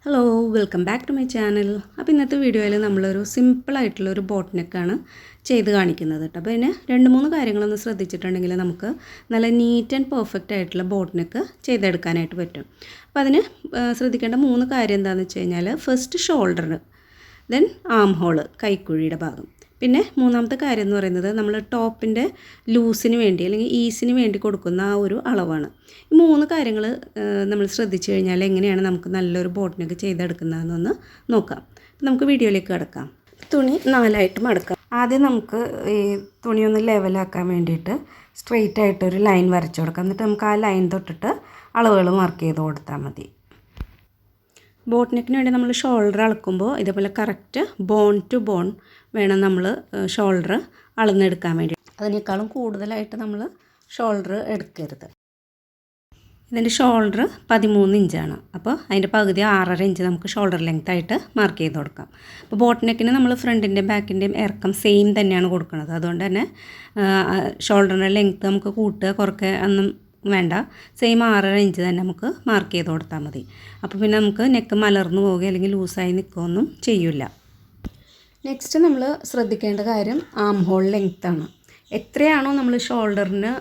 Hello welcome back to my channel. അപ്പോൾ ഇന്നത്തെ വീഡിയോയിൽ നമ്മളൊരു സിമ്പിളായിട്ടുള്ളൊരു ബോട്ട് നെക്കാണ് ചെയ്ത് കാണിക്കുന്നത് കേട്ടോ. അപ്പോൾ ഇതിന് 2-3 കാര്യങ്ങളൊന്ന് ശ്രദ്ധിച്ചിട്ടുണ്ടെങ്കിൽ നമുക്ക് നല്ല നീറ്റ് ആൻഡ് പെർഫെക്റ്റ് ആയിട്ടുള്ള ബോട്ട് നെക്ക് ചെയ്തെടുക്കാനായിട്ട് പറ്റും. അപ്പോൾ അതിന് ശ്രദ്ധിക്കേണ്ട 3 കാര്യം എന്താണെന്ന് വെച്ച് കഴിഞ്ഞാൽ, first shoulder, then arm hole, കൈക്കുഴിയുടെ ഭാഗം. പിന്നെ മൂന്നാമത്തെ കാര്യം എന്ന് പറയുന്നത് നമ്മൾ ടോപ്പിൻ്റെ ലൂസിന് വേണ്ടി അല്ലെങ്കിൽ ഈസിന് വേണ്ടി കൊടുക്കുന്ന ആ ഒരു അളവാണ്. ഈ 3 കാര്യങ്ങൾ നമ്മൾ ശ്രദ്ധിച്ചു കഴിഞ്ഞാൽ എങ്ങനെയാണ് നമുക്ക് നല്ലൊരു ബോട്ട് നെക്ക് ചെയ്തെടുക്കുന്നതെന്നൊന്ന് നോക്കാം. നമുക്ക് വീഡിയോയിലേക്ക് കിടക്കാം. തുണി 4ആയിട്ട് മടക്കാം. ആദ്യം നമുക്ക് ഈ തുണിയൊന്ന് ലെവലാക്കാൻ വേണ്ടിയിട്ട് സ്ട്രെയിറ്റ് ആയിട്ടൊരു ലൈൻ വരച്ചു കൊടുക്കാം. എന്നിട്ട് നമുക്ക് ആ ലൈൻ തൊട്ടിട്ട് അളവുകൾ മാർക്ക് ചെയ്ത് കൊടുത്താൽ മതി. ബോട്ട് നെക്കിന് വേണ്ടി നമ്മൾ ഷോൾഡർ അളക്കുമ്പോൾ ഇതേപോലെ കറക്റ്റ് ബോൺ ടു ബോൺ വേണം നമ്മൾ ഷോൾഡർ അളന്നെടുക്കാൻ വേണ്ടി. അതിനേക്കാളും കൂടുതലായിട്ട് നമ്മൾ ഷോൾഡർ എടുക്കരുത്. ഇതിൻ്റെ ഷോൾഡർ 13 ഇഞ്ചാണ്. അപ്പോൾ അതിൻ്റെ പകുതി 6.5 ഇഞ്ച് നമുക്ക് ഷോൾഡർ ലെങ്ത് ആയിട്ട് മാർക്ക് ചെയ്ത് കൊടുക്കാം. അപ്പോൾ ബോട്ട് നെക്കിന് നമ്മൾ ഫ്രണ്ടിൻ്റെയും ബാക്കിൻ്റെയും ഇറക്കം സെയിം തന്നെയാണ് കൊടുക്കുന്നത്. അതുകൊണ്ട് തന്നെ ഷോൾഡറിൻ്റെ ലെങ്ത്ത് നമുക്ക് കൂട്ടുക കുറയ്ക്കുക ഒന്നും വേണ്ട. സെയിം 6.5 ഇഞ്ച് തന്നെ നമുക്ക് മാർക്ക് ചെയ്ത് കൊടുത്താൽ മതി. അപ്പോൾ പിന്നെ നമുക്ക് നെക്ക് മലർന്നു പോവുക അല്ലെങ്കിൽ ലൂസായി നിൽക്കുകയൊന്നും ചെയ്യില്ല. നെക്സ്റ്റ് നമ്മൾ ശ്രദ്ധിക്കേണ്ട കാര്യം ആം ഹോൾ ലെങ്ത്താണ്. എത്രയാണോ നമ്മൾ ഷോൾഡറിന്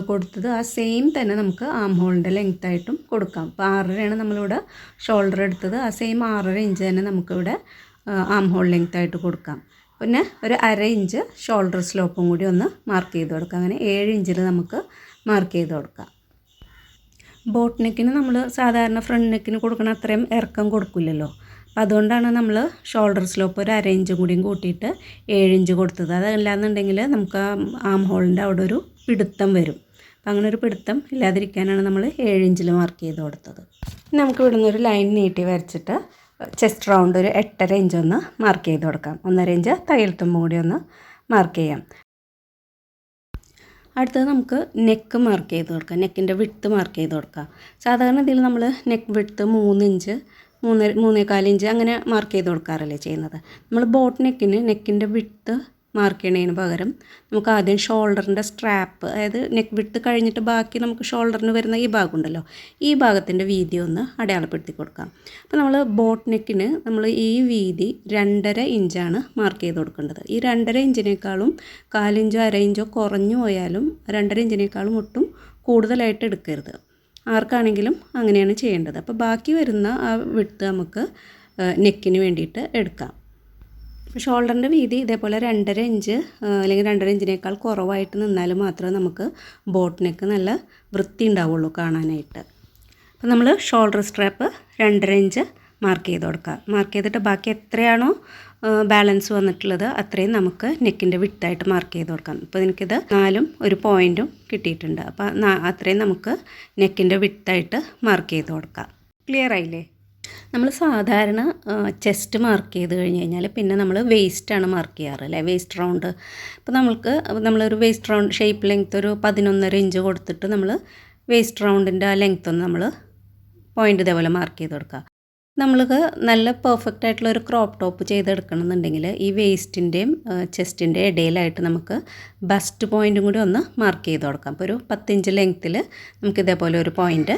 കൊടുത്തത് ആ സെയിം തന്നെ നമുക്ക് ആം ഹോളിൻ്റെ ലെങ്ത്തായിട്ടും കൊടുക്കാം. അപ്പോൾ 6.5 നമ്മളിവിടെ ഷോൾഡർ എടുത്തത്, ആ സെയിം 6.5 ഇഞ്ച് തന്നെ നമുക്കിവിടെ ആം ഹോൾ ലെങ്ത്തായിട്ട് കൊടുക്കാം. പിന്നെ ഒരു 1/2 ഇഞ്ച് ഷോൾഡർ സ്ലോപ്പും കൂടി ഒന്ന് മാർക്ക് ചെയ്ത് കൊടുക്കാം. അങ്ങനെ 7 ഇഞ്ചിൽ നമുക്ക് മാർക്ക് ചെയ്ത് കൊടുക്കാം. ബോട്ട് നെക്കിന് നമ്മൾ സാധാരണ ഫ്രണ്ട് നെക്കിന് കൊടുക്കണ അത്രയും ഇറക്കം കൊടുക്കില്ലല്ലോ. അപ്പോൾ അതുകൊണ്ടാണ് നമ്മൾ ഷോൾഡർ സ്ലോപ്പ് ഒരു 1/2 ഇഞ്ച് കൂടിയും കൂട്ടിയിട്ട് 7 ഇഞ്ച് കൊടുത്തത്. അതല്ലാന്നുണ്ടെങ്കിൽ നമുക്ക് ആം ഹോളിൻ്റെ അവിടെ ഒരു പിടുത്തം വരും. അപ്പം അങ്ങനെ ഒരു പിടുത്തം ഇല്ലാതിരിക്കാനാണ് നമ്മൾ 7 ഇഞ്ചിൽ മാർക്ക് ചെയ്ത് കൊടുത്തത്. നമുക്ക് ഇവിടുന്ന് ഒരു ലൈൻ നീട്ടി വരച്ചിട്ട് ചെസ്റ്റ് റൗണ്ട് ഒരു 8.5 ഇഞ്ച് ഒന്ന് മാർക്ക് ചെയ്ത് കൊടുക്കാം. 1.5 ഇഞ്ച് തയ്യൽ തുമ്പും കൂടി ഒന്ന് മാർക്ക് ചെയ്യാം. അടുത്തത് നമുക്ക് നെക്ക് മാർക്ക് ചെയ്ത് കൊടുക്കാം. നെക്കിൻ്റെ വിഡ്ത്ത് മാർക്ക് ചെയ്ത് കൊടുക്കാം. സാധാരണ ഇതിൽ നമ്മൾ നെക്ക് വിഡ്ത്ത് 3 ഇഞ്ച് 3.25 ഇഞ്ച് അങ്ങനെ മാർക്ക് ചെയ്ത് കൊടുക്കാറല്ലേ ചെയ്യുന്നത്. നമ്മൾ ബോട്ട് നെക്കിൻ്റെ വിഡ്ത്ത് മാർക്ക് ചെയ്യുന്നതിന് പകരം നമുക്ക് ആദ്യം ഷോൾഡറിൻ്റെ സ്ട്രാപ്പ്, അതായത് നെക്ക് വിഡ്ത്ത് കഴിഞ്ഞിട്ട് ബാക്കി നമുക്ക് ഷോൾഡറിന് വരുന്ന ഈ ഭാഗം ഉണ്ടല്ലോ, ഈ ഭാഗത്തിൻ്റെ വീതി ഒന്ന് അടയാളപ്പെടുത്തി കൊടുക്കാം. അപ്പോൾ നമ്മൾ ബോട്ട് നെക്കിന് നമ്മൾ ഈ വീതി 2.5 ഇഞ്ചാണ് മാർക്ക് ചെയ്ത് കൊടുക്കേണ്ടത്. ഈ 2.5 ഇഞ്ചിനേക്കാളും 1/4 ഇഞ്ചോ 1/2 ഇഞ്ചോ കുറഞ്ഞു പോയാലും 2.5 ഇഞ്ചിനേക്കാളും ഒട്ടും കൂടുതലായിട്ട് എടുക്കരുത്. ആർക്കാണെങ്കിലും അങ്ങനെയാണ് ചെയ്യേണ്ടത്. അപ്പോൾ ബാക്കി വരുന്ന ആ വിഡ്ത്ത് നമുക്ക് നെക്കിന് വേണ്ടിയിട്ട് എടുക്കാം. ഷോൾഡറിൻ്റെ വീതി ഇതേപോലെ 2.5 ഇഞ്ച് അല്ലെങ്കിൽ 2.5 ഇഞ്ചിനേക്കാൾ കുറവായിട്ട് നിന്നാൽ മാത്രമേ നമുക്ക് ബോട്ട് നെക്ക് നല്ല വൃത്തി ഉണ്ടാവുള്ളൂ കാണാനായിട്ട്. അപ്പോൾ നമ്മൾ ഷോൾഡർ സ്ട്രാപ്പ് 2.5 ഇഞ്ച് മാർക്ക് ചെയ്ത് കൊടുക്കുക. മാർക്ക് ചെയ്തിട്ട് ബാക്കി എത്രയാണോ ബാലൻസ് വന്നിട്ടുള്ളത് അത്രയും നമുക്ക് നെക്കിൻ്റെ വിഡ്ത്തായിട്ട് മാർക്ക് ചെയ്ത് കൊടുക്കാം. ഇപ്പോൾ എനിക്കിത് 4ഉം ഒരു പോയിൻറ്റും കിട്ടിയിട്ടുണ്ട്. അപ്പോൾ അത്രയും നമുക്ക് നെക്കിൻ്റെ വിഡ്ത്തായിട്ട് മാർക്ക് ചെയ്ത് കൊടുക്കാം. ക്ലിയർ ആയില്ലേ? നമ്മൾ സാധാരണ ചെസ്റ്റ് മാർക്ക് ചെയ്ത് കഴിഞ്ഞ് കഴിഞ്ഞാൽ പിന്നെ നമ്മൾ വേസ്റ്റാണ് മാർക്ക് ചെയ്യാറ് അല്ലേ, വേസ്റ്റ് റൗണ്ട്. അപ്പോൾ നമ്മളൊരു വേസ്റ്റ് റൗണ്ട് ഷേപ്പ് ലെങ്ത്ത് ഒരു 11.5 ഇഞ്ച് കൊടുത്തിട്ട് നമ്മൾ വേസ്റ്റ് റൗണ്ടിൻ്റെ ആ ലെങ്ത്ത് ഒന്ന് നമ്മൾ പോയിൻ്റ് ഇതേപോലെ മാർക്ക് ചെയ്ത് കൊടുക്കുക. നമ്മൾക്ക് നല്ല പെർഫെക്റ്റ് ആയിട്ടുള്ള ഒരു ക്രോപ്പ് ടോപ്പ് ചെയ്തെടുക്കണം എന്നുണ്ടെങ്കിൽ ഈ വേസ്റ്റിൻ്റെയും ചെസ്റ്റിൻ്റെ ഇടയിലായിട്ട് നമുക്ക് ബസ്റ്റ് പോയിൻറ്റും കൂടി ഒന്ന് മാർക്ക് ചെയ്ത് കൊടുക്കാം. അപ്പോൾ ഒരു 10 ഇഞ്ച് ലെങ്ത്തിൽ നമുക്ക് ഇതേപോലെ ഒരു പോയിൻ്റ്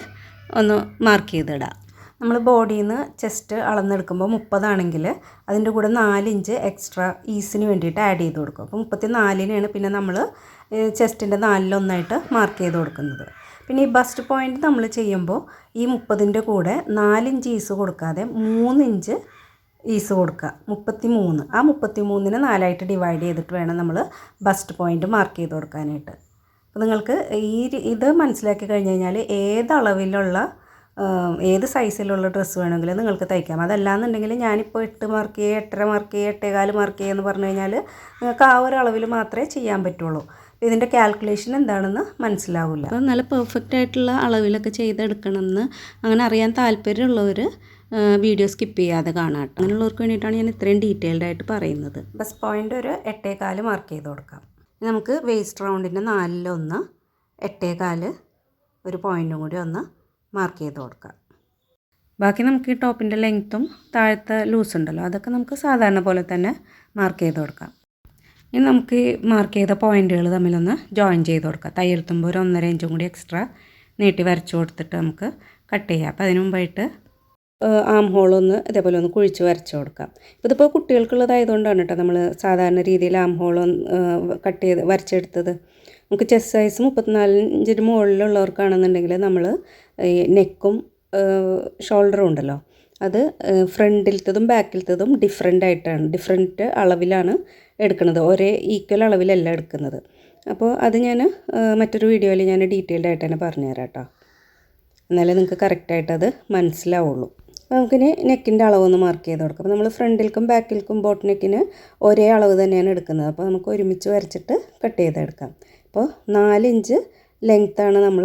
ഒന്ന് മാർക്ക് ചെയ്തിടാം. നമ്മൾ ബോഡിയിൽ നിന്ന് ചെസ്റ്റ് അളന്നെടുക്കുമ്പോൾ 30 ആണെങ്കിൽ അതിൻ്റെ കൂടെ 4 ഇഞ്ച് എക്സ്ട്രാ ഈസിന് വേണ്ടിയിട്ട് ആഡ് ചെയ്ത് കൊടുക്കും. അപ്പോൾ 34-നെയാണ് പിന്നെ നമ്മൾ ചെസ്റ്റിൻ്റെ 4-1 മാർക്ക് ചെയ്ത് കൊടുക്കുന്നത്. പിന്നെ ഈ ബസ്റ്റ് പോയിൻ്റ് നമ്മൾ ചെയ്യുമ്പോൾ ഈ 30ൻ്റെ കൂടെ 4 ഇഞ്ച് ഈസ് കൊടുക്കാതെ 3 ഇഞ്ച് ഈസ് കൊടുക്കുക. 33, ആ 33-നെ 4ആയിട്ട് ഡിവൈഡ് ചെയ്തിട്ട് വേണം നമ്മൾ ബസ്റ്റ് പോയിൻ്റ് മാർക്ക് ചെയ്ത് കൊടുക്കാനായിട്ട്. അപ്പോൾ നിങ്ങൾക്ക് ഇത് മനസ്സിലാക്കി കഴിഞ്ഞ് കഴിഞ്ഞാൽ ഏത് സൈസിലുള്ള ഡ്രസ്സ് വേണമെങ്കിലും നിങ്ങൾക്ക് തയ്ക്കാം. അതല്ലാന്നുണ്ടെങ്കിൽ ഞാനിപ്പോൾ 8 മാർക്ക് ചെയ്യുക, 8.5 മാർക്ക് ചെയ്യുക, 8.25 മാർക്ക് ചെയ്യുക എന്ന് പറഞ്ഞു കഴിഞ്ഞാൽ നിങ്ങൾക്ക് ആ ഒരു അളവിൽ മാത്രമേ ചെയ്യാൻ പറ്റുള്ളൂ. ഇതിൻ്റെ കാൽക്കുലേഷൻ എന്താണെന്ന് മനസ്സിലാവില്ല. അപ്പോൾ നല്ല പെർഫെക്റ്റ് ആയിട്ടുള്ള അളവിലൊക്കെ ചെയ്തെടുക്കണമെന്ന് അങ്ങനെ അറിയാൻ താല്പര്യമുള്ളവർ വീഡിയോ സ്കിപ്പ് ചെയ്യാതെ കാണാം. അങ്ങനെയുള്ളവർക്ക് വേണ്ടിയിട്ടാണ് ഞാൻ ഇത്രയും ഡീറ്റെയിൽഡ് ആയിട്ട് പറയുന്നത്. ബസ് പോയിൻ്റ് ഒരു 8.25 മാർക്ക് ചെയ്ത് കൊടുക്കാം. നമുക്ക് വേസ്റ്റ് റൗണ്ടിൻ്റെ 4-1 8.25 ഒരു പോയിൻറ്റും കൂടി ഒന്ന് മാർക്ക് ചെയ്ത് കൊടുക്കാം. ബാക്കി നമുക്ക് ഈ ടോപ്പിൻ്റെ ലെങ്ത്തും താഴത്തെ ലൂസ് ഉണ്ടല്ലോ അതൊക്കെ നമുക്ക് സാധാരണ പോലെ തന്നെ മാർക്ക് ചെയ്ത് കൊടുക്കാം. ഇനി നമുക്ക് ഈ മാർക്ക് ചെയ്ത പോയിൻറ്റുകൾ തമ്മിലൊന്ന് ജോയിൻ ചെയ്ത് കൊടുക്കാം. തയ്യൽ തുമ്പ് ഒരു 1.5 ഇഞ്ചും കൂടി എക്സ്ട്രാ നീട്ടി വരച്ച് കൊടുത്തിട്ട് നമുക്ക് കട്ട് ചെയ്യാം. അപ്പോൾ അതിന് മുമ്പായിട്ട് ആം ഹോളൊന്ന് ഇതേപോലെ ഒന്ന് കുഴിച്ച് വരച്ച് കൊടുക്കാം. ഇതിപ്പോൾ കുട്ടികൾക്കുള്ളതായതുകൊണ്ടാണ് കേട്ടോ നമ്മൾ സാധാരണ രീതിയിൽ ആം ഹോൾ കട്ട് ചെയ്ത് വരച്ചെടുത്തത്. നമുക്ക് ചെസ്റ്റ് സൈസ് 34 മുകളിലുള്ളവർക്കാണെന്നുണ്ടെങ്കിൽ നമ്മൾ ഈ നെക്കും ഷോൾഡറും ഉണ്ടല്ലോ, അത് ഫ്രണ്ടിലത്തതും ബാക്കിലത്തതും ഡിഫറെൻറ്റ് അളവിലാണ് എടുക്കുന്നത്. ഒരേ ഈക്വൽ അളവിലല്ല എടുക്കുന്നത്. അപ്പോൾ അത് ഞാൻ മറ്റൊരു വീഡിയോയിൽ ഞാൻ ഡീറ്റെയിൽഡ് ആയിട്ട് തന്നെ പറഞ്ഞുതരാം കേട്ടോ. എന്നാലേ നിങ്ങൾക്ക് കറക്റ്റായിട്ടത് മനസ്സിലാവുള്ളൂ. അപ്പോൾ നമുക്കിനി നെക്കിൻ്റെ അളവൊന്ന് മാർക്ക് ചെയ്ത് കൊടുക്കാം. അപ്പോൾ നമ്മൾ ഫ്രണ്ടിൽക്കും ബാക്കിൽക്കും ബോട്ട് നെക്കിന് ഒരേ അളവ് തന്നെയാണ് എടുക്കുന്നത്. അപ്പോൾ നമുക്ക് ഒരുമിച്ച് വരച്ചിട്ട് കട്ട് ചെയ്തെടുക്കാം. അപ്പോൾ 4 ഇഞ്ച് ലെങ്ത്താണ് നമ്മൾ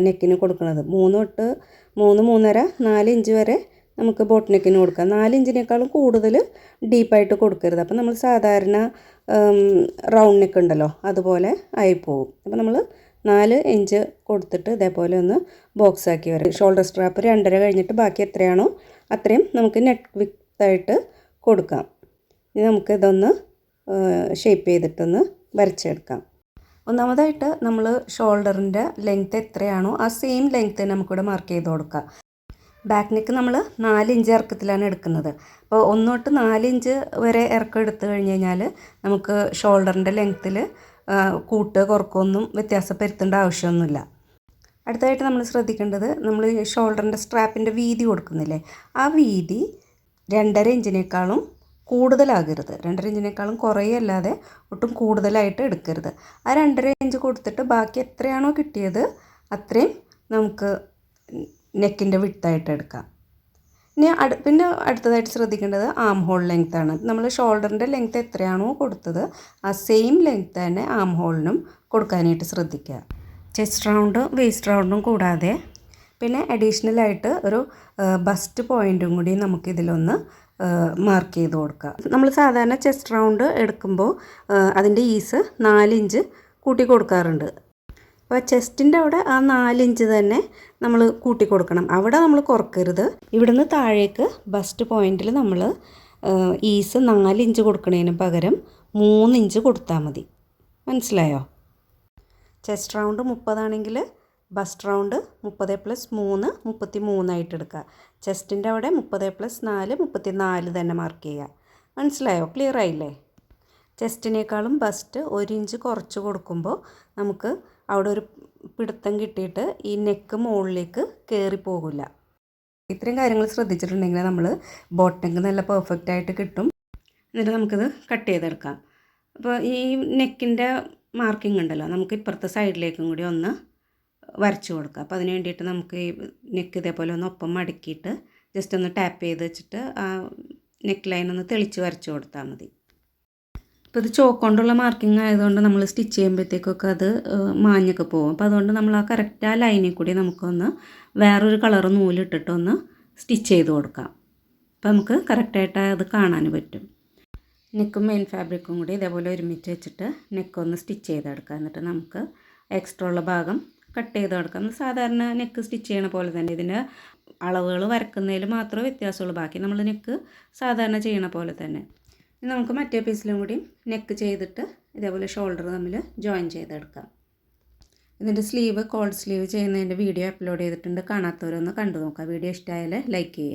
നെക്കിന് കൊടുക്കുന്നത്. 3.5 4 ഇഞ്ച് വരെ നമുക്ക് ബോട്ട് നെക്കിന് കൊടുക്കാം. 4 ഇഞ്ചിനേക്കാളും കൂടുതൽ ഡീപ്പായിട്ട് കൊടുക്കരുത്. അപ്പോൾ നമ്മൾ സാധാരണ റൗണ്ട് നെക്ക് ഉണ്ടല്ലോ അതുപോലെ ആയിപ്പോവും. അപ്പോൾ നമ്മൾ 4 ഇഞ്ച് കൊടുത്തിട്ട് ഇതേപോലെ ഒന്ന് ബോക്സ് ആക്കി വരാം. ഷോൾഡർ സ്ട്രാപ്പ് 2.5 കഴിഞ്ഞിട്ട് ബാക്കി എത്രയാണോ അത്രയും നമുക്ക് നെക്ക് വിത്തായിട്ട് കൊടുക്കാം. ഇനി നമുക്കിതൊന്ന് ഷേപ്പ് ചെയ്തിട്ടൊന്ന് വരച്ചെടുക്കാം. ഒന്നാമതായിട്ട് നമ്മൾ ഷോൾഡറിൻ്റെ ലെങ്ത്ത് എത്രയാണോ ആ സെയിം ലെങ്ത്ത് നമുക്കിവിടെ മാർക്ക് ചെയ്ത് കൊടുക്കാം. ബാക്ക് നെക്ക് നമ്മൾ 4 ഇഞ്ച് ഇറക്കത്തിലാണ് എടുക്കുന്നത്. അപ്പോൾ 1 തൊട്ട് 4 ഇഞ്ച് വരെ ഇറക്കം എടുത്തു കഴിഞ്ഞ് കഴിഞ്ഞാൽ നമുക്ക് ഷോൾഡറിൻ്റെ ലെങ്ത്തിൽ കുറക്കൊന്നും വ്യത്യാസപ്പെടുത്തേണ്ട ആവശ്യമൊന്നുമില്ല. അടുത്തതായിട്ട് നമ്മൾ ശ്രദ്ധിക്കേണ്ടത്, നമ്മൾ ഷോൾഡറിൻ്റെ സ്ട്രാപ്പിൻ്റെ വീതി കൊടുക്കുന്നില്ലേ, ആ വീതി 2.5 ഇഞ്ചിനേക്കാളും കൂടുതലാകരുത്. 2.5 ഇഞ്ചിനേക്കാളും കുറയല്ലാതെ ഒട്ടും കൂടുതലായിട്ട് എടുക്കരുത്. ആ 2.5 ഇഞ്ച് കൊടുത്തിട്ട് ബാക്കി എത്രയാണോ കിട്ടിയത് അത്രയും നമുക്ക് നെക്കിൻ്റെ വിഡ്ത്തായിട്ട് എടുക്കാം. ഇനി പിന്നെ അടുത്തതായിട്ട് ശ്രദ്ധിക്കേണ്ടത് ആം ഹോൾ ലെങ്ത്താണ്. നമ്മൾ ഷോൾഡറിൻ്റെ ലെങ്ത്ത് എത്രയാണോ കൊടുത്തത് ആ സെയിം ലെങ്ത്ത് തന്നെ ആം ഹോളിനും കൊടുക്കാനായിട്ട് ശ്രദ്ധിക്കുക. ചെസ്റ്റ് റൗണ്ടും വേസ്റ്റ് റൗണ്ടും കൂടാതെ പിന്നെ അഡീഷണലായിട്ട് ഒരു ബസ്റ്റ് പോയിൻറ്റും കൂടി നമുക്കിതിലൊന്ന് മാർക്ക് ചെയ്ത് കൊടുക്കുക. നമ്മൾ സാധാരണ ചെസ്റ്റ് റൗണ്ട് എടുക്കുമ്പോൾ അതിൻ്റെ ഈസ് 4 ഇഞ്ച് കൂട്ടി കൊടുക്കാറുണ്ട്. അപ്പോൾ ചെസ്റ്റിൻ്റെ അവിടെ ആ 4 ഇഞ്ച് തന്നെ നമ്മൾ കൂട്ടി കൊടുക്കണം. അവിടെ നമ്മൾ കുറക്കരുത്. ഇവിടുന്ന് താഴേക്ക് ബസ്റ്റ് പോയിൻറ്റിൽ നമ്മൾ ഈസ് 4 ഇഞ്ച് കൊടുക്കുന്നതിന് പകരം 3 ഇഞ്ച് കൊടുത്താൽ മതി. മനസ്സിലായോ? ചെസ്റ്റ് റൗണ്ട് 30 ആണെങ്കിൽ ബസ്റ്റ് റൗണ്ട് 30 + 3 33 ആയിട്ട് എടുക്കുക. ചെസ്റ്റിൻ്റെ അവിടെ 30 + 4 34 തന്നെ മാർക്ക് ചെയ്യുക. മനസ്സിലായോ? ക്ലിയർ ആയില്ലേ? ചെസ്റ്റിനേക്കാളും ബസ്റ്റ് 1 ഇഞ്ച് കുറച്ച് കൊടുക്കുമ്പോൾ നമുക്ക് അവിടെ ഒരു പിടുത്തം കിട്ടിയിട്ട് ഈ നെക്ക് മുകളിലേക്ക് കയറിപ്പോകില്ല. ഇത്രയും കാര്യങ്ങൾ ശ്രദ്ധിച്ചിട്ടുണ്ടെങ്കിൽ നമ്മൾ ബോട്ട് നെക്ക് നല്ല പെർഫെക്റ്റ് ആയിട്ട് കിട്ടും. എന്നിട്ട് നമുക്കിത് കട്ട് ചെയ്തെടുക്കാം. അപ്പോൾ ഈ നെക്കിൻ്റെ മാർക്കിംഗ് ഉണ്ടല്ലോ, നമുക്ക് ഇപ്പുറത്തെ സൈഡിലേക്കും കൂടി ഒന്ന് വരച്ചു കൊടുക്കാം. അപ്പോൾ അതിന് വേണ്ടിയിട്ട് നമുക്ക് ഈ നെക്ക് ഇതേപോലെ ഒന്ന് ഒപ്പം മടക്കിയിട്ട് ജസ്റ്റ് ഒന്ന് ടാപ്പ് ചെയ്ത് വെച്ചിട്ട് ആ നെക്ക് ലൈൻ ഒന്ന് തെളിച്ച് വരച്ചു കൊടുത്താൽ മതി. ഇപ്പോൾ ഇത് ചോക്ക് കൊണ്ടുള്ള മാർക്കിംഗ് ആയതുകൊണ്ട് നമ്മൾ സ്റ്റിച്ച് ചെയ്യുമ്പോഴത്തേക്കൊക്കെ അത് മാഞ്ഞൊക്കെ പോകും. അപ്പോൾ അതുകൊണ്ട് നമ്മൾ ആ കറക്റ്റ് ആ ലൈനിൽ കൂടി നമുക്കൊന്ന് വേറൊരു കളർ നൂലിട്ടിട്ടൊന്ന് സ്റ്റിച്ച് ചെയ്ത് കൊടുക്കാം. അപ്പോൾ നമുക്ക് കറക്റ്റായിട്ട് അത് കാണാൻ പറ്റും. നെക്കും മെയിൻ ഫാബ്രിക്കും കൂടി ഇതേപോലെ ഒരുമിച്ച് വെച്ചിട്ട് നെക്കൊന്ന് സ്റ്റിച്ച് ചെയ്തെടുക്കാം. എന്നിട്ട് നമുക്ക് എക്സ്ട്രാ ഉള്ള ഭാഗം കട്ട് ചെയ്ത് കൊടുക്കാം. സാധാരണ നെക്ക് സ്റ്റിച്ച് ചെയ്യണ പോലെ തന്നെ ഇതിൻ്റെ അളവുകൾ വരക്കുന്നതിൽ മാത്രമേ വ്യത്യാസമുള്ളൂ. ബാക്കി നമ്മൾ നെക്ക് സാധാരണ ചെയ്യണ പോലെ തന്നെ. ഇനി നമുക്ക് മറ്റേ പീസിലും കൂടി നെക്ക് ചെയ്തിട്ട് ഇതേപോലെ ഷോൾഡർ തമ്മിൽ ജോയിൻ ചെയ്തെടുക്കാം. ഇതിൻ്റെ സ്ലീവ് കോൾഡ് സ്ലീവ് ചെയ്യുന്നതിൻ്റെ വീഡിയോ അപ്ലോഡ് ചെയ്തിട്ടുണ്ട്. കാണാത്തവരൊന്ന് കണ്ടു നോക്കാം. വീഡിയോ ഇഷ്ടമായാൽ ലൈക്ക് ചെയ്യുക.